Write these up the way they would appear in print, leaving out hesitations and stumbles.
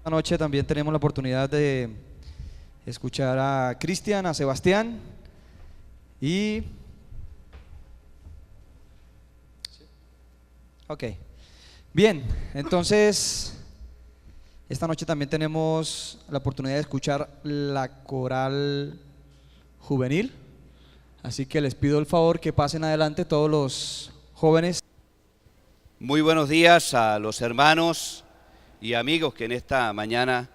Esta noche también tenemos la oportunidad de escuchar a Cristian, a Sebastián y... Ok, bien, entonces esta noche también tenemos la oportunidad de escuchar la coral juvenil, así que les pido el favor que pasen adelante todos los jóvenes. Muy buenos días a los hermanos y amigos que en esta mañana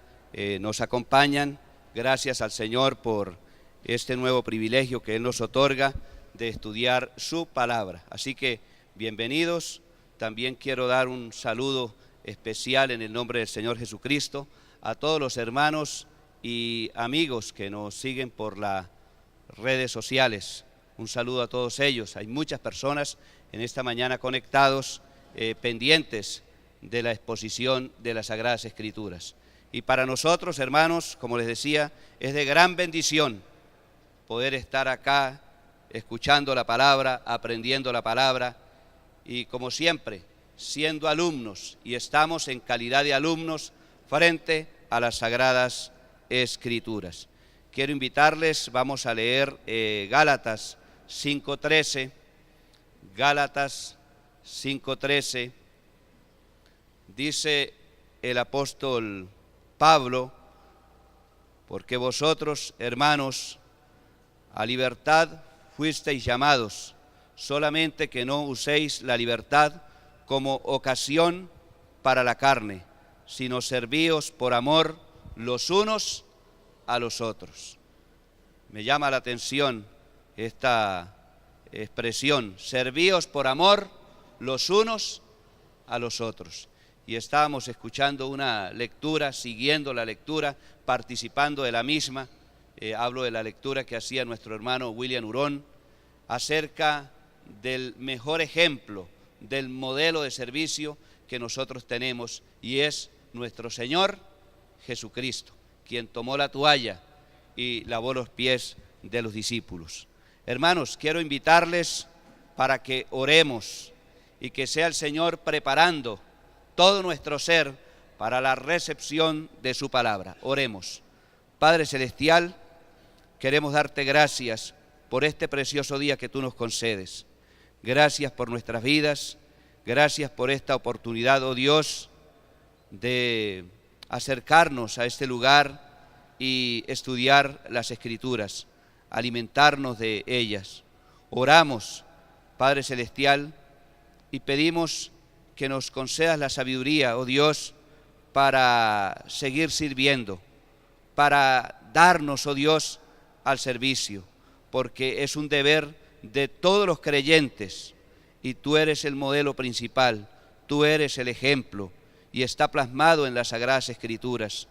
nos acompañan. Gracias al Señor por este nuevo privilegio que Él nos otorga de estudiar su palabra. Así que bienvenidos. También quiero dar un saludo especial en el nombre del Señor Jesucristo a todos los hermanos y amigos que nos siguen por las redes sociales. Un saludo a todos ellos. Hay muchas personas en esta mañana conectados, pendientes de la exposición de las Sagradas Escrituras. Y para nosotros, hermanos, como les decía, es de gran bendición poder estar acá escuchando la palabra, aprendiendo la palabra y, como siempre, siendo alumnos, y estamos en calidad de alumnos frente a las Sagradas Escrituras. Quiero invitarles, vamos a leer Gálatas 5:13, Gálatas 5:13, dice el apóstol Pablo: porque vosotros, hermanos, a libertad fuisteis llamados, solamente que no uséis la libertad como ocasión para la carne, sino servíos por amor los unos a los otros. Me llama la atención esta expresión, servíos por amor los unos a los otros. Y estábamos escuchando una lectura, siguiendo la lectura, participando de la misma. Hablo de la lectura que hacía nuestro hermano William Hurón acerca del mejor ejemplo, del modelo de servicio que nosotros tenemos, y es nuestro Señor Jesucristo, quien tomó la toalla y lavó los pies de los discípulos. Hermanos, quiero invitarles para que oremos y que sea el Señor preparando todo nuestro ser para la recepción de su palabra. Oremos. Padre Celestial, queremos darte gracias por este precioso día que tú nos concedes. Gracias por nuestras vidas, gracias por esta oportunidad, oh Dios, de acercarnos a este lugar y estudiar las Escrituras, alimentarnos de ellas. Oramos, Padre Celestial, y pedimos que nos concedas la sabiduría, oh Dios, para seguir sirviendo, para darnos, oh Dios, al servicio, porque es un deber de todos los creyentes, y tú eres el modelo principal, tú eres el ejemplo, y está plasmado en las Sagradas Escrituras.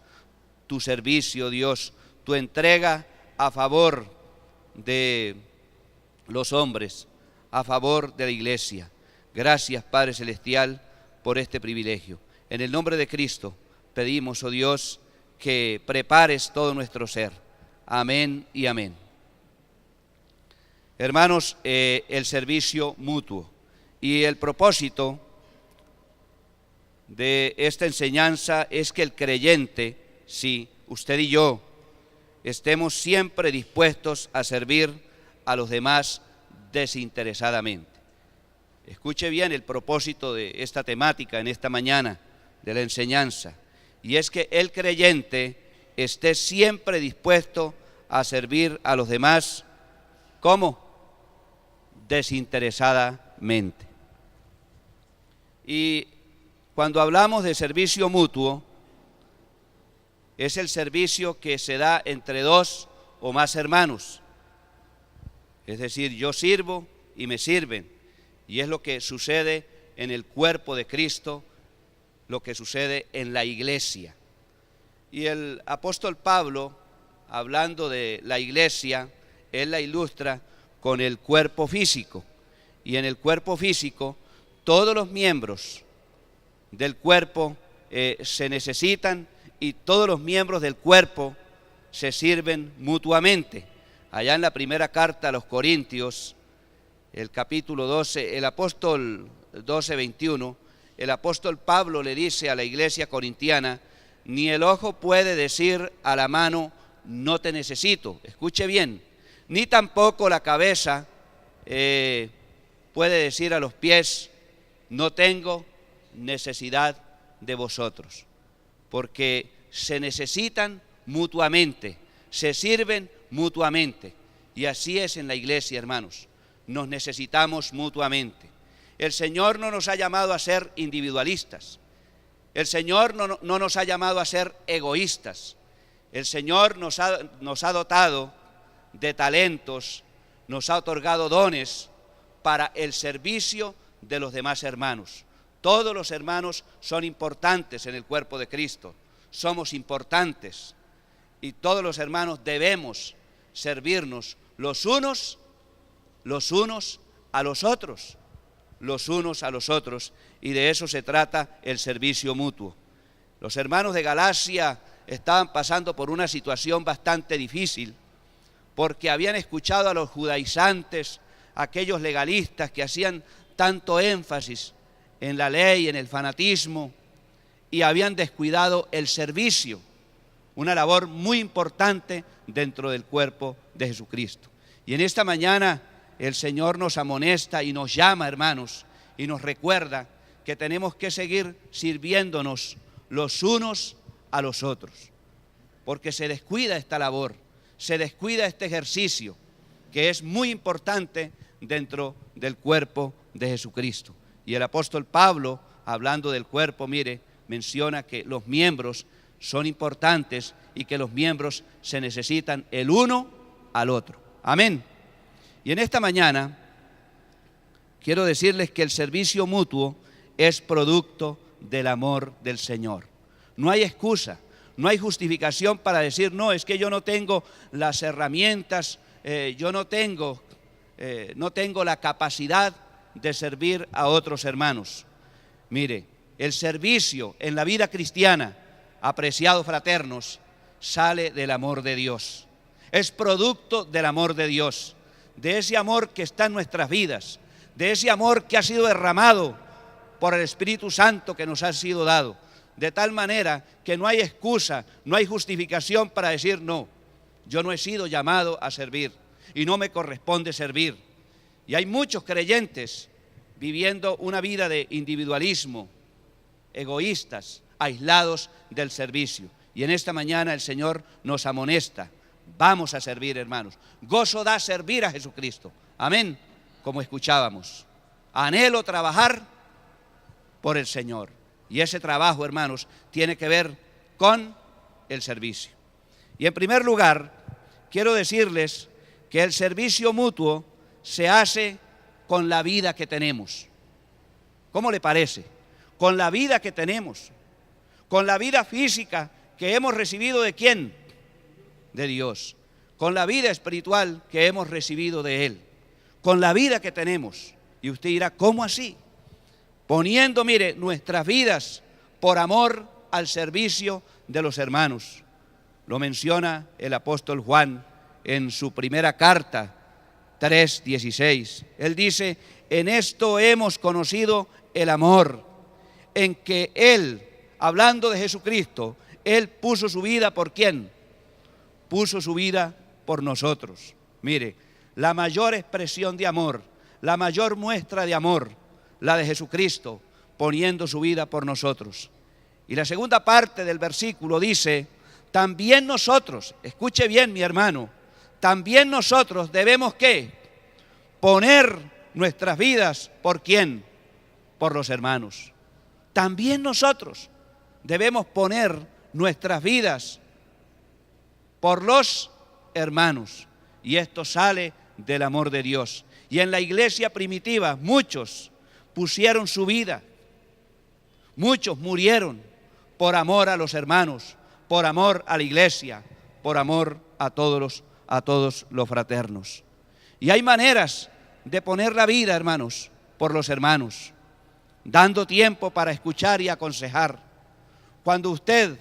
Tu servicio, Dios, tu entrega a favor de los hombres, a favor de la iglesia. Gracias, Padre Celestial, por este privilegio. En el nombre de Cristo pedimos, oh Dios, que prepares todo nuestro ser. Amén y amén. Hermanos, el servicio mutuo. Y el propósito de esta enseñanza es que el creyente, sí, usted y yo, estemos siempre dispuestos a servir a los demás desinteresadamente. Escuche bien el propósito de esta temática en esta mañana de la enseñanza, y es que el creyente esté siempre dispuesto a servir a los demás, ¿cómo? Desinteresadamente. Y cuando hablamos de servicio mutuo, es el servicio que se da entre dos o más hermanos. Es decir, yo sirvo y me sirven. Y es lo que sucede en el cuerpo de Cristo, lo que sucede en la iglesia. Y el apóstol Pablo, hablando de la iglesia, él la ilustra con el cuerpo físico. Y en el cuerpo físico, todos los miembros del cuerpo se necesitan, y todos los miembros del cuerpo se sirven mutuamente. Allá en la primera carta a los Corintios, el capítulo 12, el apóstol 12:21, el apóstol Pablo le dice a la iglesia corintiana: ni el ojo puede decir a la mano, no te necesito. Escuche bien, ni tampoco la cabeza puede decir a los pies, no tengo necesidad de vosotros. Porque se necesitan mutuamente, se sirven mutuamente. Y así es en la iglesia, hermanos. Nos necesitamos mutuamente. El Señor no nos ha llamado a ser individualistas. El Señor no nos ha llamado a ser egoístas. El Señor nos ha dotado de talentos, nos ha otorgado dones para el servicio de los demás hermanos. Todos los hermanos son importantes en el cuerpo de Cristo. Somos importantes y todos los hermanos debemos servirnos los unos a los otros. Los unos a los otros, y de eso se trata el servicio mutuo. Los hermanos de Galacia estaban pasando por una situación bastante difícil, porque habían escuchado a los judaizantes, aquellos legalistas que hacían tanto énfasis en la ley, en el fanatismo, y habían descuidado el servicio, una labor muy importante dentro del cuerpo de Jesucristo. Y en esta mañana el Señor nos amonesta y nos llama, hermanos, y nos recuerda que tenemos que seguir sirviéndonos los unos a los otros, porque se descuida esta labor, se descuida este ejercicio, que es muy importante dentro del cuerpo de Jesucristo. Y el apóstol Pablo, hablando del cuerpo, mire, menciona que los miembros son importantes y que los miembros se necesitan el uno al otro. Amén. Y en esta mañana quiero decirles que el servicio mutuo es producto del amor del Señor. No hay excusa, no hay justificación para decir, no, es que yo no tengo las herramientas, yo no tengo la capacidad de servir a otros hermanos. Mire, el servicio en la vida cristiana, apreciados fraternos, sale del amor de Dios. Es producto del amor de Dios. De ese amor que está en nuestras vidas, de ese amor que ha sido derramado por el Espíritu Santo que nos ha sido dado, de tal manera que no hay excusa, no hay justificación para decir no, yo no he sido llamado a servir y no me corresponde servir. Y hay muchos creyentes viviendo una vida de individualismo, egoístas, aislados del servicio. Y en esta mañana el Señor nos amonesta. Vamos a servir, hermanos. Gozo da servir a Jesucristo. Amén. Como escuchábamos. Anhelo trabajar por el Señor. Y ese trabajo, hermanos, tiene que ver con el servicio. Y en primer lugar, quiero decirles que el servicio mutuo se hace con la vida que tenemos. ¿Cómo le parece? Con la vida que tenemos. Con la vida física que hemos recibido ¿de quién? De Dios, con la vida espiritual que hemos recibido de Él, con la vida que tenemos. Y usted dirá, ¿cómo así? Poniendo, mire, nuestras vidas por amor al servicio de los hermanos. Lo menciona el apóstol Juan en su primera carta, 3:16. Él dice, en esto hemos conocido el amor, en que Él, hablando de Jesucristo, Él puso su vida ¿por quién? Puso su vida por nosotros. Mire, la mayor expresión de amor, la mayor muestra de amor, la de Jesucristo, poniendo su vida por nosotros. Y la segunda parte del versículo dice, también nosotros, escuche bien mi hermano, también nosotros debemos ¿qué? Poner nuestras vidas ¿por quién? Por los hermanos. También nosotros debemos poner nuestras vidas por los hermanos, y esto sale del amor de Dios. Y en la iglesia primitiva muchos pusieron su vida, muchos murieron por amor a los hermanos, por amor a la iglesia, por amor a todos los fraternos. Y hay maneras de poner la vida, hermanos, por los hermanos, dando tiempo para escuchar y aconsejar. Cuando usted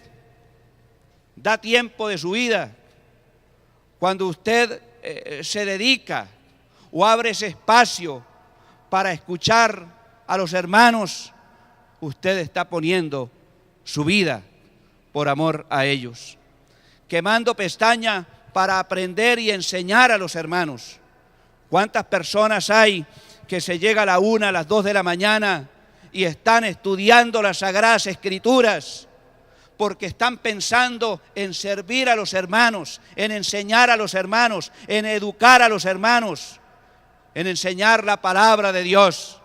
da tiempo de su vida, cuando usted se dedica o abre ese espacio para escuchar a los hermanos, usted está poniendo su vida por amor a ellos. Quemando pestaña para aprender y enseñar a los hermanos. ¿Cuántas personas hay que se llega a la 1, a las 2 de la mañana y están estudiando las Sagradas Escrituras porque están pensando en servir a los hermanos, en enseñar a los hermanos, en educar a los hermanos, en enseñar la palabra de Dios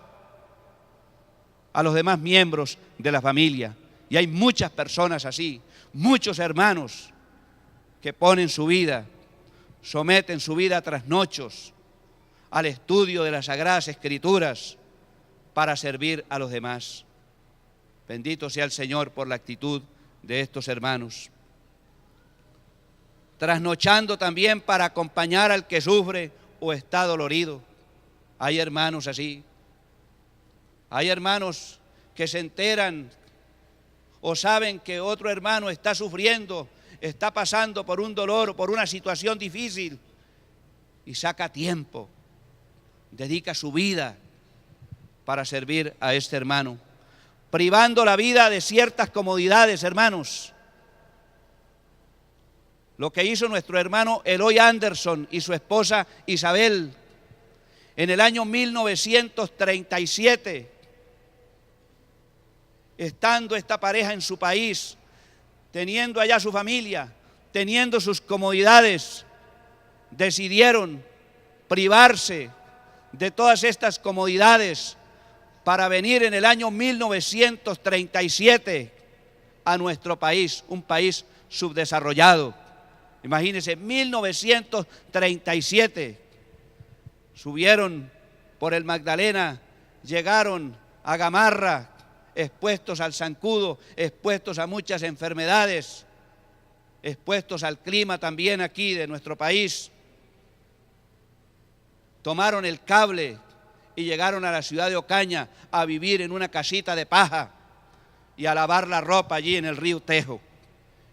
a los demás miembros de la familia? Y hay muchas personas así, muchos hermanos que ponen su vida, someten su vida a trasnochos al estudio de las Sagradas Escrituras para servir a los demás. Bendito sea el Señor por la actitud de estos hermanos. Trasnochando también para acompañar al que sufre o está dolorido. Hay hermanos así. Hay hermanos que se enteran o saben que otro hermano está sufriendo, está pasando por un dolor o por una situación difícil y saca tiempo, dedica su vida para servir a este hermano, privando la vida de ciertas comodidades, hermanos. Lo que hizo nuestro hermano Eloy Anderson y su esposa Isabel en el año 1937, estando esta pareja en su país, teniendo allá su familia, teniendo sus comodidades, decidieron privarse de todas estas comodidades para venir en el año 1937 a nuestro país, un país subdesarrollado. Imagínense, 1937, subieron por el Magdalena, llegaron a Gamarra, expuestos al zancudo, expuestos a muchas enfermedades, expuestos al clima también aquí de nuestro país. Tomaron el cable y llegaron a la ciudad de Ocaña a vivir en una casita de paja y a lavar la ropa allí en el río Tejo.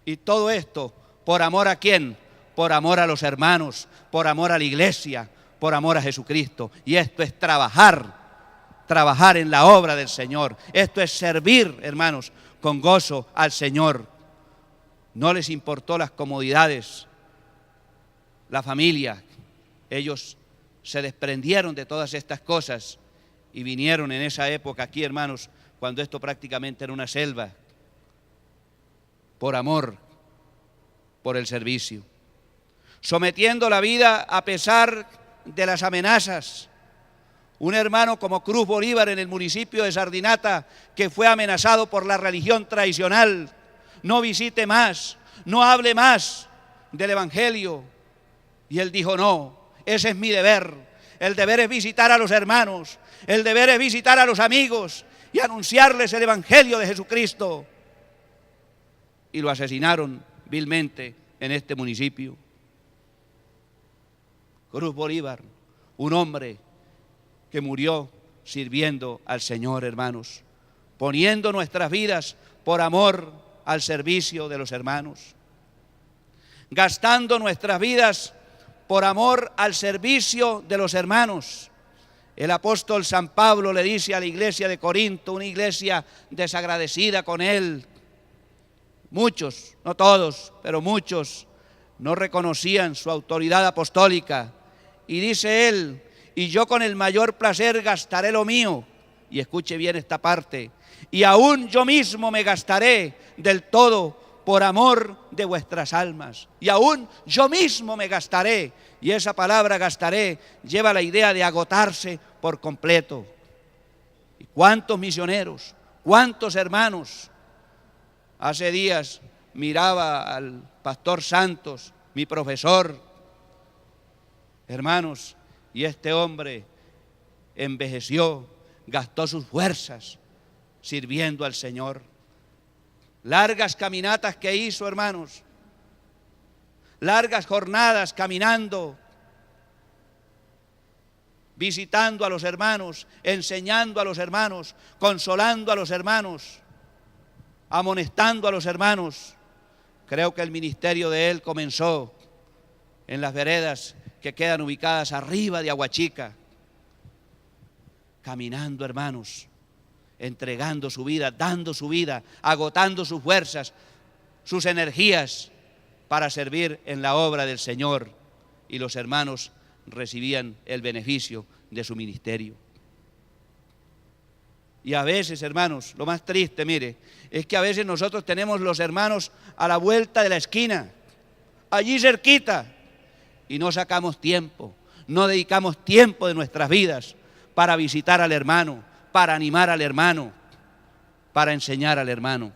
Y todo esto, ¿por amor a quién? Por amor a los hermanos, por amor a la iglesia, por amor a Jesucristo. Y esto es trabajar en la obra del Señor. Esto es servir, hermanos, con gozo al Señor. No les importó las comodidades, la familia. Ellos se desprendieron de todas estas cosas y vinieron en esa época aquí, hermanos, cuando esto prácticamente era una selva, por amor, por el servicio, sometiendo la vida a pesar de las amenazas. Un hermano como Cruz Bolívar en el municipio de Sardinata, que fue amenazado por la religión tradicional: no visite más, no hable más del Evangelio. Y él dijo: no, ese es mi deber. El deber es visitar a los hermanos, el deber es visitar a los amigos y anunciarles el Evangelio de Jesucristo. Y lo asesinaron vilmente en este municipio. Cruz Bolívar, un hombre que murió sirviendo al Señor, hermanos, poniendo nuestras vidas por amor al servicio de los hermanos, gastando nuestras vidas por amor al servicio de los hermanos. El apóstol San Pablo le dice a la iglesia de Corinto, una iglesia desagradecida con él, muchos, no todos, pero muchos, no reconocían su autoridad apostólica. Y dice él: y yo con el mayor placer gastaré lo mío. Y escuche bien esta parte: y aún yo mismo me gastaré del todo por amor de vuestras almas. Y aún yo mismo me gastaré. Y esa palabra gastaré lleva la idea de agotarse por completo. ¿Y cuántos misioneros, cuántos hermanos? Hace días miraba al pastor Santos, mi profesor, hermanos, y este hombre envejeció, gastó sus fuerzas sirviendo al Señor. Largas caminatas que hizo, hermanos, largas jornadas caminando, visitando a los hermanos, enseñando a los hermanos, consolando a los hermanos, amonestando a los hermanos. Creo que el ministerio de él comenzó en las veredas que quedan ubicadas arriba de Aguachica, caminando, hermanos, entregando su vida, dando su vida, agotando sus fuerzas, sus energías para servir en la obra del Señor, y los hermanos recibían el beneficio de su ministerio. Y a veces, hermanos, lo más triste, mire, es que a veces nosotros tenemos los hermanos a la vuelta de la esquina, allí cerquita, y no sacamos tiempo, no dedicamos tiempo de nuestras vidas para visitar al hermano, para animar al hermano, para enseñar al hermano.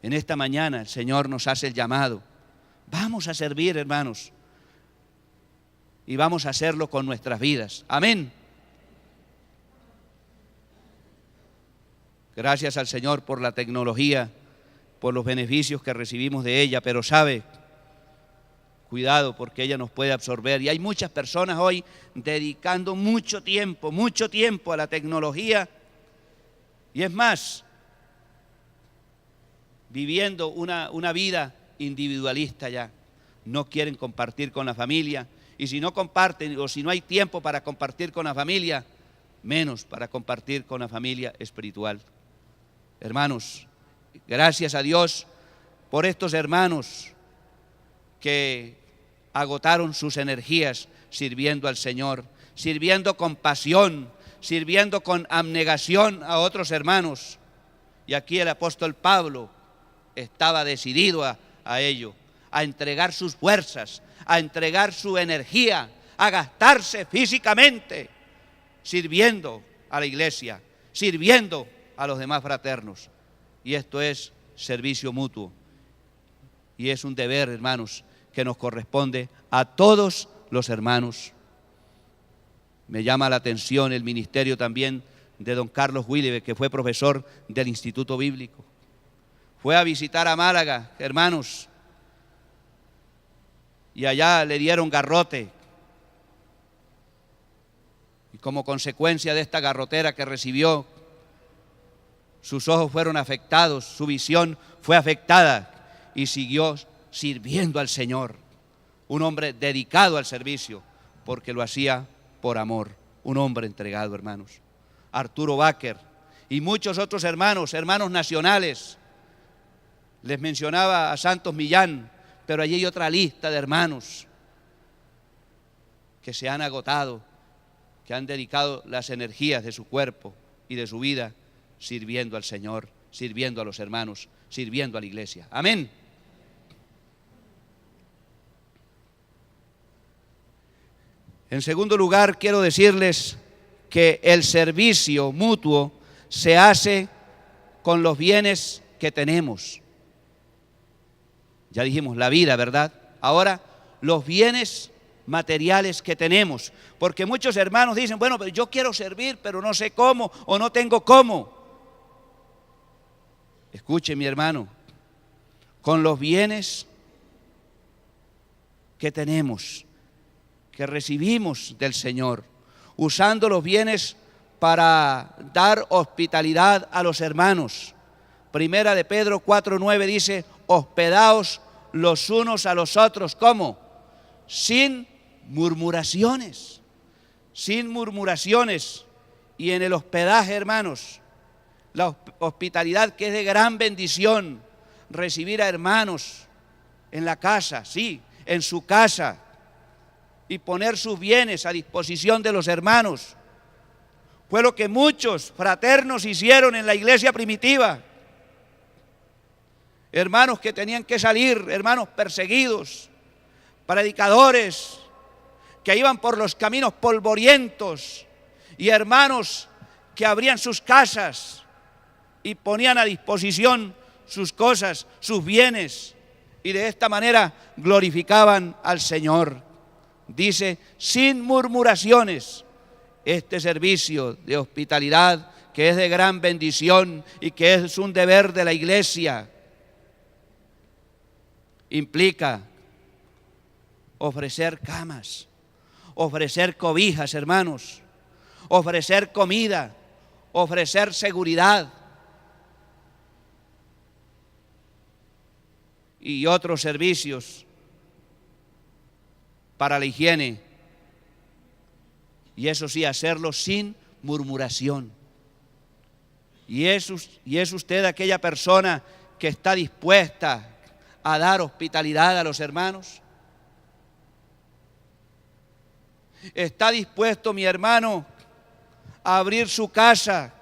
En esta mañana el Señor nos hace el llamado. Vamos a servir, hermanos, y vamos a hacerlo con nuestras vidas. Amén. Gracias al Señor por la tecnología, por los beneficios que recibimos de ella, pero sabe, cuidado, porque ella nos puede absorber. Y hay muchas personas hoy dedicando mucho tiempo a la tecnología, y es más, viviendo una vida individualista ya. No quieren compartir con la familia, y si no comparten o si no hay tiempo para compartir con la familia, menos para compartir con la familia espiritual. Hermanos, gracias a Dios por estos hermanos que agotaron sus energías sirviendo al Señor, sirviendo con pasión, sirviendo con abnegación a otros hermanos. Y aquí el apóstol Pablo estaba decidido a ello, a entregar sus fuerzas, a entregar su energía, a gastarse físicamente, sirviendo a la iglesia, sirviendo a los demás fraternos. Y esto es servicio mutuo. Y es un deber, hermanos, que nos corresponde a todos los hermanos. Me llama la atención el ministerio también de don Carlos Willibe, que fue profesor del Instituto Bíblico. Fue a visitar a Málaga, hermanos, y allá le dieron garrote. Y como consecuencia de esta garrotera que recibió, sus ojos fueron afectados, su visión fue afectada, y siguió sirviendo al Señor. Un hombre dedicado al servicio, porque lo hacía por amor. Un hombre entregado, hermanos. Arturo Baker y muchos otros hermanos nacionales. Les mencionaba a Santos Millán, pero allí hay otra lista de hermanos que se han agotado, que han dedicado las energías de su cuerpo y de su vida sirviendo al Señor, sirviendo a los hermanos, sirviendo a la iglesia. Amén. En segundo lugar, quiero decirles que el servicio mutuo se hace con los bienes que tenemos. Ya dijimos la vida, ¿verdad? Ahora, los bienes materiales que tenemos. Porque muchos hermanos dicen, bueno, pero yo quiero servir, pero no sé cómo o no tengo cómo. Escuche, mi hermano, con los bienes que tenemos, que recibimos del Señor, usando los bienes para dar hospitalidad a los hermanos. Primera de Pedro 4:9 dice, hospedaos los unos a los otros, ¿cómo? Sin murmuraciones, sin murmuraciones. Y en el hospedaje, hermanos, la hospitalidad, que es de gran bendición, recibir a hermanos en la casa, sí, en su casa, y poner sus bienes a disposición de los hermanos. Fue lo que muchos fraternos hicieron en la iglesia primitiva. Hermanos que tenían que salir, hermanos perseguidos, predicadores que iban por los caminos polvorientos, y hermanos que abrían sus casas y ponían a disposición sus cosas, sus bienes, y de esta manera glorificaban al Señor. Dice, sin murmuraciones. Este servicio de hospitalidad, que es de gran bendición y que es un deber de la iglesia, implica ofrecer camas, ofrecer cobijas, hermanos, ofrecer comida, ofrecer seguridad y otros servicios para la higiene. Y eso sí, hacerlo sin murmuración. Y es usted aquella persona que está dispuesta a dar hospitalidad a los hermanos? ¿Está dispuesto mi hermano a abrir su casa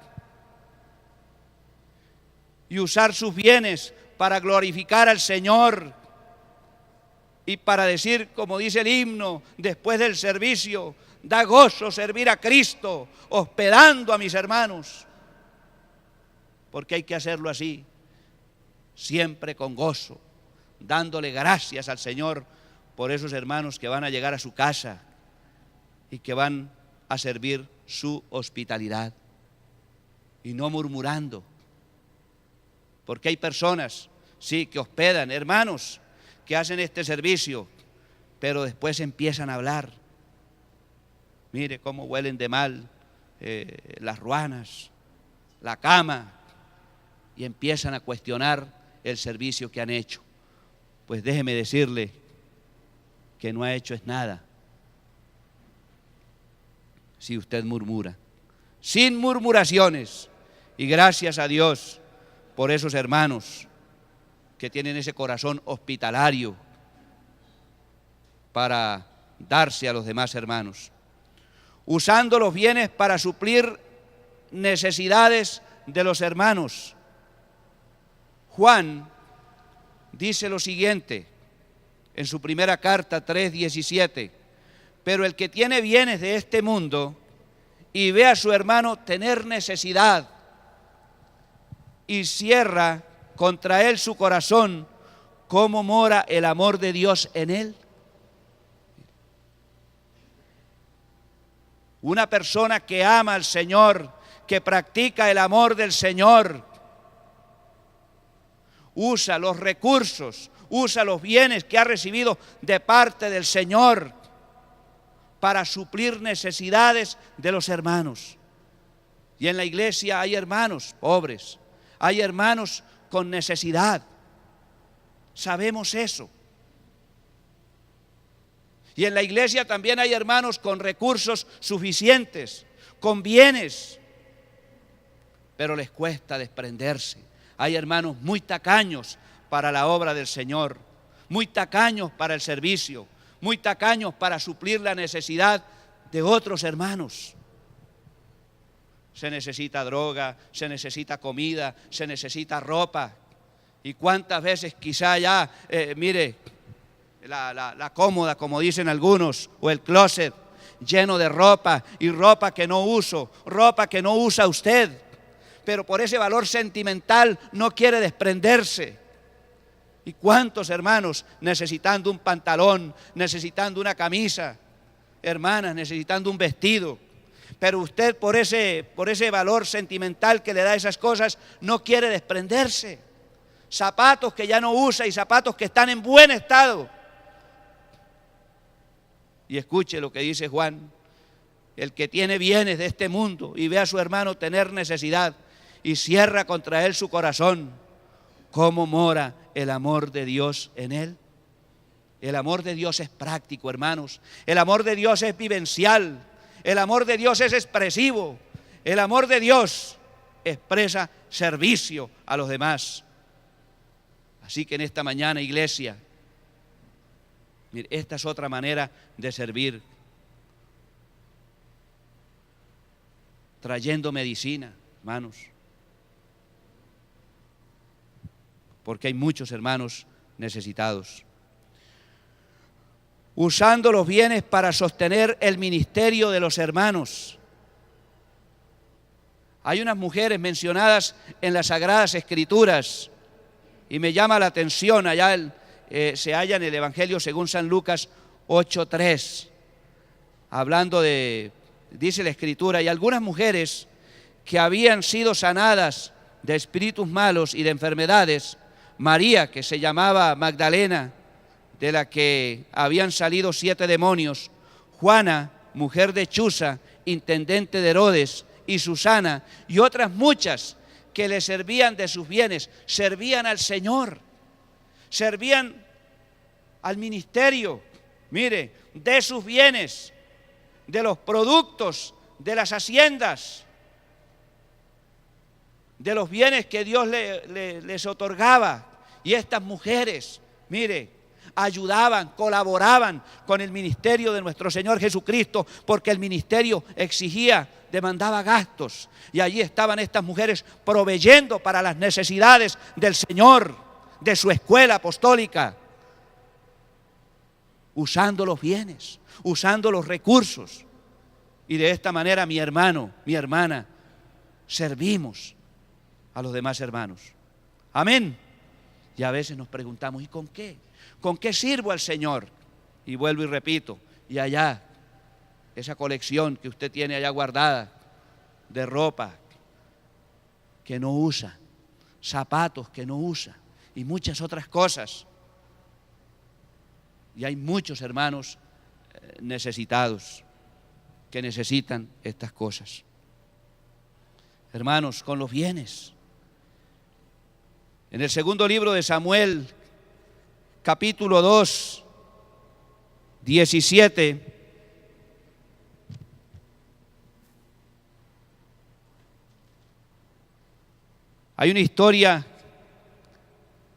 y usar sus bienes para glorificar al Señor y para decir, como dice el himno, después del servicio, da gozo servir a Cristo, hospedando a mis hermanos? Porque hay que hacerlo así, siempre con gozo, dándole gracias al Señor por esos hermanos que van a llegar a su casa y que van a servir su hospitalidad, y no murmurando. Porque hay personas, sí, que hospedan, hermanos, que hacen este servicio, pero después empiezan a hablar. Mire cómo huelen de mal las ruanas, la cama, y empiezan a cuestionar el servicio que han hecho. Pues déjeme decirle que no ha hecho es nada si usted murmura. Sin murmuraciones. Y gracias a Dios por esos hermanos que tienen ese corazón hospitalario para darse a los demás hermanos, usando los bienes para suplir necesidades de los hermanos. Juan dice lo siguiente en su primera carta 3:17: pero el que tiene bienes de este mundo y ve a su hermano tener necesidad y cierra contra él su corazón, ¿cómo mora el amor de Dios en él? Una persona que ama al Señor, que practica el amor del Señor, usa los recursos, usa los bienes que ha recibido de parte del Señor para suplir necesidades de los hermanos. Y en la iglesia hay hermanos pobres, hay hermanos con necesidad. Sabemos eso. Y en la iglesia también hay hermanos con recursos suficientes, con bienes, pero les cuesta desprenderse. Hay hermanos muy tacaños para la obra del Señor, muy tacaños para el servicio, muy tacaños para suplir la necesidad de otros hermanos. Se necesita droga, se necesita comida, se necesita ropa. Y cuántas veces quizá ya, mire, la cómoda, como dicen algunos, o el closet lleno de ropa, y ropa que no uso, ropa que no usa usted, pero por ese valor sentimental no quiere desprenderse. ¿Y cuántos hermanos necesitando un pantalón, necesitando una camisa, hermanas necesitando un vestido? Pero usted por ese valor sentimental que le da esas cosas no quiere desprenderse. Zapatos que ya no usa y zapatos que están en buen estado. Y escuche lo que dice Juan: el que tiene bienes de este mundo y ve a su hermano tener necesidad y cierra contra él su corazón, ¿cómo mora el amor de Dios en él? El amor de Dios es práctico, hermanos. El amor de Dios es vivencial. El amor de Dios es expresivo. El amor de Dios expresa servicio a los demás. Así que en esta mañana, iglesia, mire, esta es otra manera de servir. Trayendo medicina, hermanos. Porque hay muchos hermanos necesitados. Usando los bienes para sostener el ministerio de los hermanos. Hay unas mujeres mencionadas en las Sagradas Escrituras y me llama la atención, allá se halla en el Evangelio según San Lucas 8:3, hablando dice la Escritura, y algunas mujeres que habían sido sanadas de espíritus malos y de enfermedades, María, que se llamaba Magdalena, de la que habían salido 7 demonios, Juana, mujer de Chuza, intendente de Herodes, y Susana, y otras muchas que le servían de sus bienes, servían al Señor, servían al ministerio, mire, de sus bienes, de los productos, de las haciendas, de los bienes que Dios les otorgaba. Y estas mujeres mire, ayudaban, colaboraban con el ministerio de nuestro Señor Jesucristo, porque el ministerio exigía, demandaba gastos. Y allí estaban estas mujeres proveyendo para las necesidades del Señor, de su escuela apostólica, usando los bienes, usando los recursos. Y de esta manera, mi hermano, mi hermana, servimos a los demás hermanos. Amén. Y a veces nos preguntamos, ¿y con qué? ¿Con qué sirvo al Señor? Y vuelvo y repito, y allá, esa colección que usted tiene allá guardada de ropa que no usa, zapatos que no usa y muchas otras cosas. Y hay muchos hermanos necesitados que necesitan estas cosas. Hermanos, con los bienes. En el segundo libro de Samuel, capítulo 2, 17, hay una historia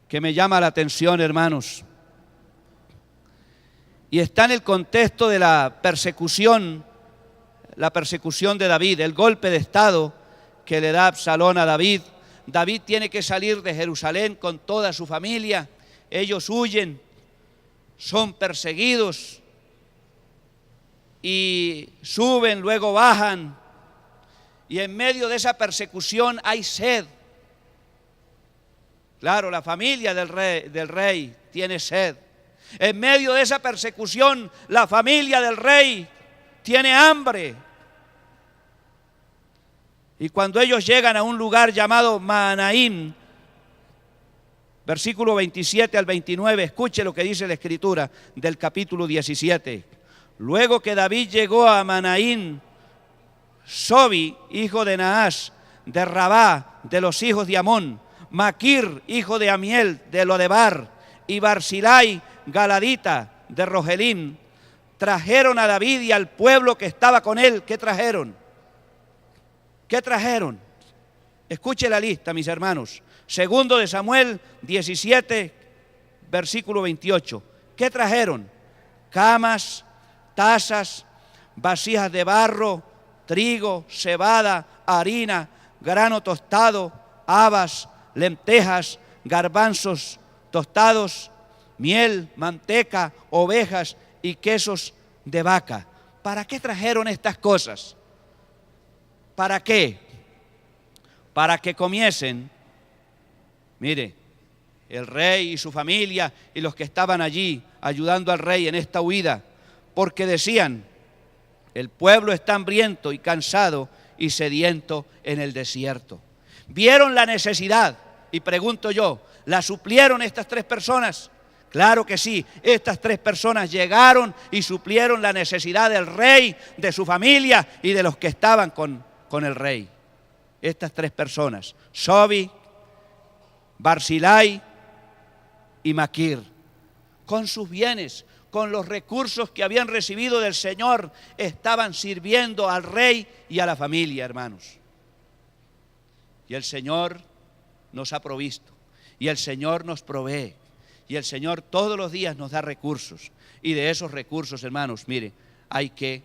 que me llama la atención, hermanos, y está en el contexto de la persecución de David, el golpe de estado que le da Absalón a David. David tiene que salir de Jerusalén con toda su familia. Ellos huyen, son perseguidos y suben, luego bajan. Y en medio de esa persecución hay sed. Claro, la familia del rey tiene sed. En medio de esa persecución, la familia del rey tiene hambre. Y cuando ellos llegan a un lugar llamado Mahanaim, versículo 27 al 29, escuche lo que dice la Escritura del capítulo 17. Luego que David llegó a Mahanaim, Sobi, hijo de Naas, de Rabá, de los hijos de Amón, Maquir, hijo de Amiel, de Lodebar, y Barzilai, galadita, de Rogelín, trajeron a David y al pueblo que estaba con él. ¿Qué trajeron? ¿Qué trajeron? Escuche la lista, mis hermanos. Segundo de Samuel 17, versículo 28. ¿Qué trajeron? Camas, tazas, vasijas de barro, trigo, cebada, harina, grano tostado, habas, lentejas, garbanzos tostados, miel, manteca, ovejas y quesos de vaca. ¿Para qué trajeron estas cosas? ¿Para qué? Para que comiesen, mire, el rey y su familia y los que estaban allí ayudando al rey en esta huida, porque decían, el pueblo está hambriento y cansado y sediento en el desierto. Vieron la necesidad y pregunto yo, ¿la suplieron estas tres personas? Claro que sí, estas tres personas llegaron y suplieron la necesidad del rey, de su familia y de los que estaban con el rey. Estas tres personas, Sobi, Barzilai y Maquir, con sus bienes, con los recursos que habían recibido del Señor, estaban sirviendo al rey y a la familia, hermanos. Y el Señor nos ha provisto, y el Señor nos provee, y el Señor todos los días nos da recursos. Y de esos recursos, hermanos, mire, hay que,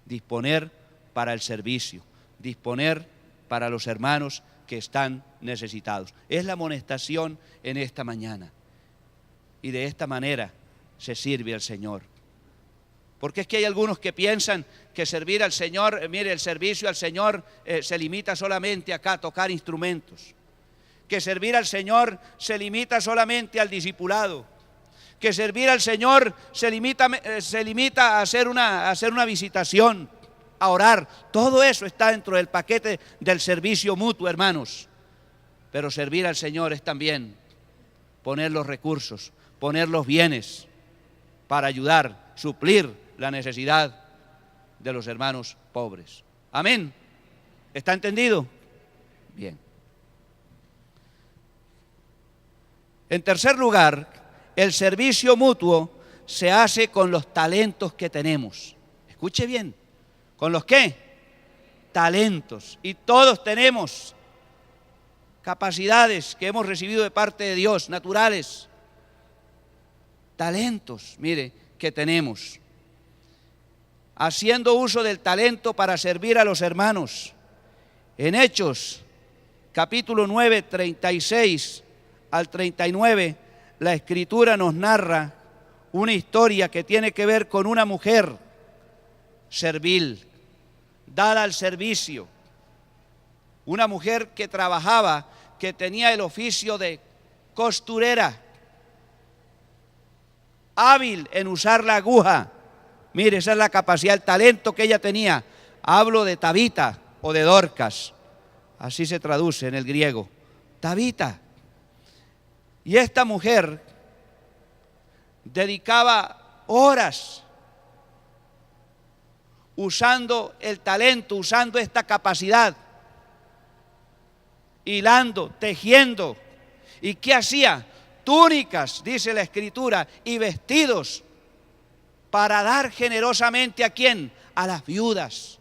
disponer para el servicio, disponer para los hermanos que están necesitados. Es la amonestación en esta mañana. Y de esta manera se sirve al Señor. Porque es que hay algunos que piensan que servir al Señor, el servicio al Señor se limita solamente acá a tocar instrumentos. Que servir al Señor se limita solamente al discipulado. Que servir al Señor se limita a hacer una visitación, a orar. Todo eso está dentro del paquete del servicio mutuo, hermanos. Pero servir al Señor es también poner los recursos, poner los bienes para ayudar, suplir la necesidad de los hermanos pobres. Amén. ¿Está entendido? Bien. En tercer lugar, el servicio mutuo se hace con los talentos que tenemos. Escuche bien. ¿Con los qué? Talentos. Y todos tenemos capacidades que hemos recibido de parte de Dios, naturales. talentos, mire, que tenemos. Haciendo uso del talento para servir a los hermanos. En Hechos, capítulo 9, 36 al 39, la Escritura nos narra una historia que tiene que ver con una mujer servil, dada al servicio. Una mujer que trabajaba, que tenía el oficio de costurera, hábil en usar la aguja. Mire, esa es la capacidad, el talento que ella tenía. Hablo de Tabita o de Dorcas, así se traduce en el griego. Tabita. Y esta mujer dedicaba horas usando el talento, usando esta capacidad, hilando, tejiendo. ¿Y qué hacía? Túnicas, dice la Escritura, y vestidos para dar generosamente ¿a quién? A las viudas.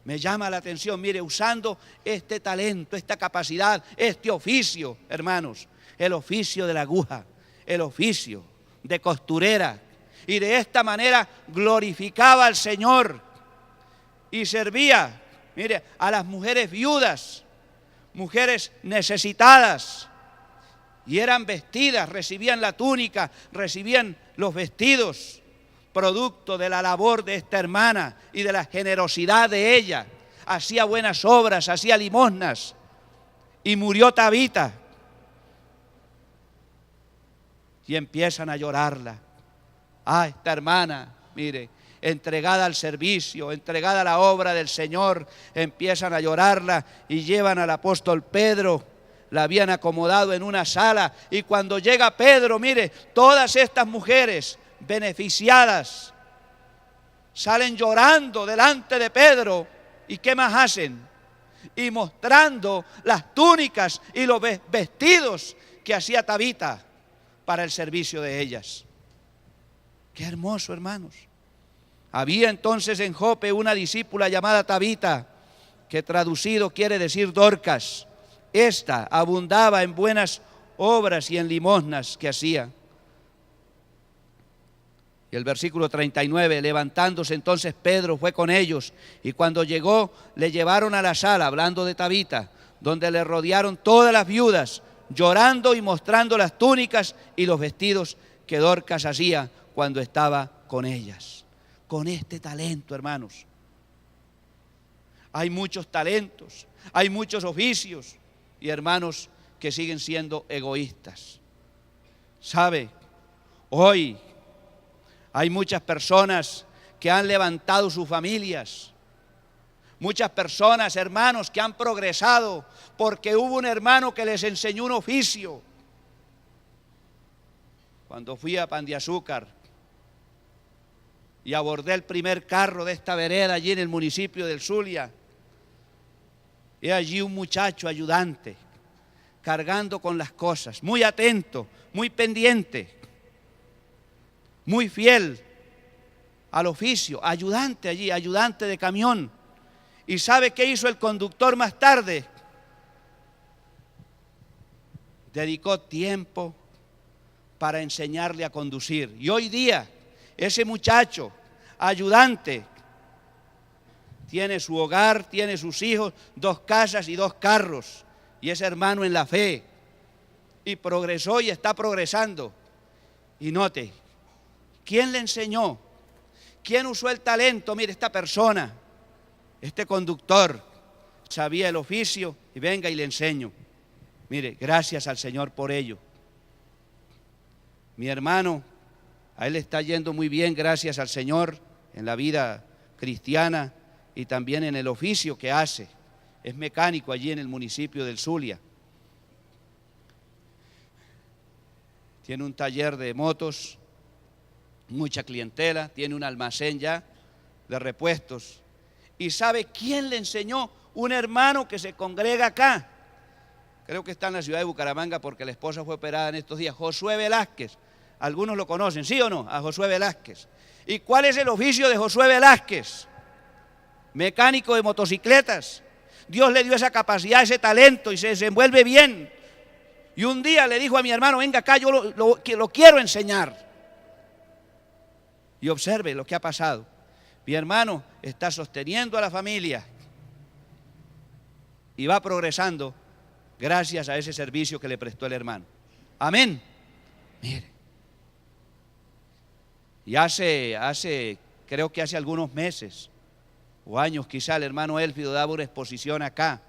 Me llama la atención, mire, usando este talento, esta capacidad, este oficio, hermanos, el oficio de la aguja, el oficio de costurera. Y de esta manera glorificaba al Señor y servía, mire, a las mujeres viudas, mujeres necesitadas. Y eran vestidas, recibían la túnica, recibían los vestidos, producto de la labor de esta hermana y de la generosidad de ella. Hacía buenas obras, hacía limosnas. Y murió Tabita. Y empiezan a llorarla. Ah, esta hermana, mire, entregada al servicio, entregada a la obra del Señor, empiezan a llorarla y llevan al apóstol Pedro. La habían acomodado en una sala y cuando llega Pedro, mire, todas estas mujeres beneficiadas salen llorando delante de Pedro. ¿Y qué más hacen? Y mostrando las túnicas y los vestidos que hacía Tabita para el servicio de ellas. Qué hermoso, hermanos. Había entonces en Jope una discípula llamada Tabita, que traducido quiere decir Dorcas. Esta abundaba en buenas obras y en limosnas que hacía. Y el versículo 39, levantándose entonces Pedro fue con ellos, y cuando llegó le llevaron a la sala, hablando de Tabita, donde le rodearon todas las viudas, llorando y mostrando las túnicas y los vestidos que Dorcas hacía cuando estaba con ellas. Con este talento, hermanos. Hay muchos talentos, hay muchos oficios y hermanos que siguen siendo egoístas. ¿Sabe? Hoy hay muchas personas que han levantado sus familias. Muchas personas, hermanos, que han progresado porque hubo un hermano que les enseñó un oficio. Cuando fui a Pan de Azúcar y abordé el primer carro de esta vereda allí en el municipio del Zulia, y allí un muchacho ayudante, cargando con las cosas, muy atento, muy pendiente, muy fiel al oficio, ayudante allí, ayudante de camión. ¿Y sabe qué hizo el conductor más tarde? Dedicó tiempo para enseñarle a conducir. Y hoy día, ese muchacho, ayudante, tiene su hogar, tiene sus hijos, 2 casas y 2 carros. Y es hermano en la fe. Y progresó y está progresando. Y note, ¿quién le enseñó? ¿Quién usó el talento? Mire, esta persona, este conductor, sabía el oficio y venga y le enseño. Mire, gracias al Señor por ello. Mi hermano, a él le está yendo muy bien, gracias al Señor, en la vida cristiana y también en el oficio que hace. Es mecánico allí en el municipio del Zulia. Tiene un taller de motos, mucha clientela, tiene un almacén ya de repuestos. ¿Y sabe quién le enseñó? Un hermano que se congrega acá. Creo que está en la ciudad de Bucaramanga porque la esposa fue operada en estos días. Josué Velázquez. Algunos lo conocen, ¿sí o no? A Josué Velázquez. ¿Y cuál es el oficio de Josué Velázquez? Mecánico de motocicletas. Dios le dio esa capacidad, ese talento y se desenvuelve bien. Y un día le dijo a mi hermano, venga acá, yo lo quiero enseñar. y observe lo que ha pasado. Mi hermano está sosteniendo a la familia y va progresando gracias a ese servicio que le prestó el hermano. Amén. Mire. Y creo que hace algunos meses o años quizá, el hermano Élfido daba una exposición acá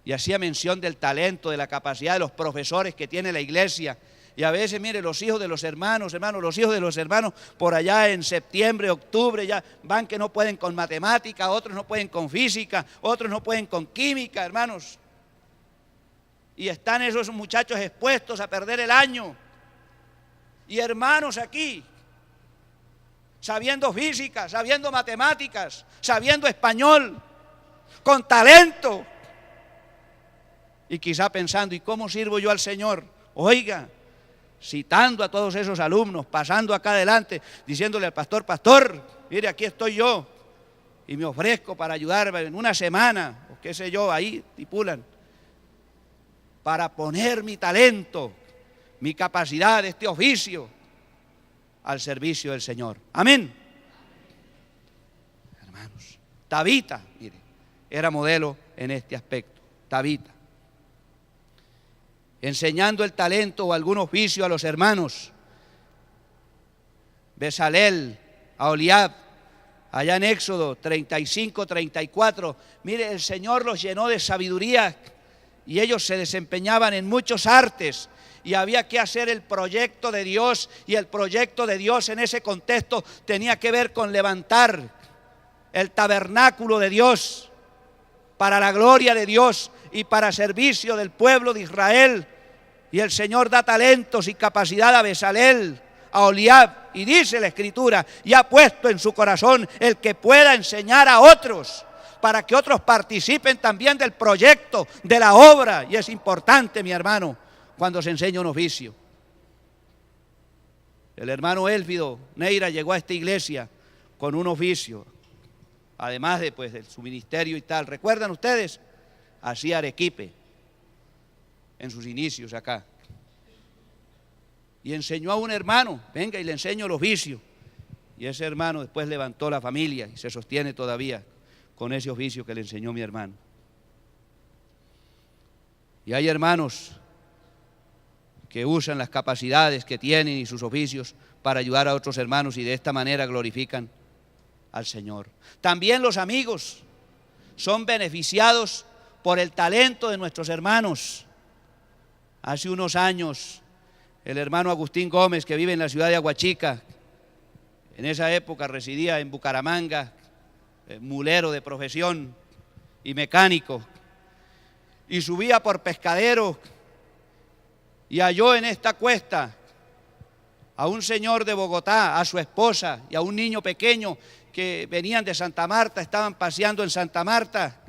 y hacía mención del talento, de la capacidad de los profesores que tiene la iglesia. Y a veces, mire, los hijos de los hermanos, los hijos de los hermanos por allá en septiembre, octubre, ya van que no pueden con matemática, otros no pueden con física, otros no pueden con química, hermanos. Y están esos muchachos expuestos a perder el año. Y hermanos aquí, sabiendo física, sabiendo matemáticas, sabiendo español, con talento. Y quizá pensando, ¿y cómo sirvo yo al Señor? Oiga, citando a todos esos alumnos, pasando acá adelante, diciéndole al pastor, pastor, mire, aquí estoy yo, y me ofrezco para ayudarme en una semana, o qué sé yo, ahí tipulan, para poner mi talento, mi capacidad, este oficio, al servicio del Señor. Amén. Hermanos, Tabita, mire, era modelo en este aspecto. Tabita, enseñando el talento o algún oficio a los hermanos. Bezalel, Aholiab, allá en Éxodo 35, 34, mire, el Señor los llenó de sabiduría y ellos se desempeñaban en muchos artes y había que hacer el proyecto de Dios, y el proyecto de Dios en ese contexto tenía que ver con levantar el tabernáculo de Dios para la gloria de Dios y para servicio del pueblo de Israel. Y el Señor da talentos y capacidad a Bezalel, a Aholiab, y dice la Escritura, y ha puesto en su corazón el que pueda enseñar a otros, para que otros participen también del proyecto, de la obra. Y es importante, mi hermano, cuando se enseña un oficio. El hermano Élfido Neira llegó a esta iglesia con un oficio, además de su ministerio y tal. ¿Recuerdan ustedes? Hacía arequipe en sus inicios acá. Y enseñó a un hermano, venga y le enseño el oficio. Y ese hermano después levantó la familia y se sostiene todavía con ese oficio que le enseñó mi hermano. Y hay hermanos que usan las capacidades que tienen y sus oficios para ayudar a otros hermanos y de esta manera glorifican al Señor. También los amigos son beneficiados por el talento de nuestros hermanos. Hace unos años, el hermano Agustín Gómez, que vive en la ciudad de Aguachica, en esa época residía en Bucaramanga, mulero de profesión y mecánico, y subía por Pescadero y halló en esta cuesta a un señor de Bogotá, a su esposa y a un niño pequeño que venían de Santa Marta, estaban paseando en Santa Marta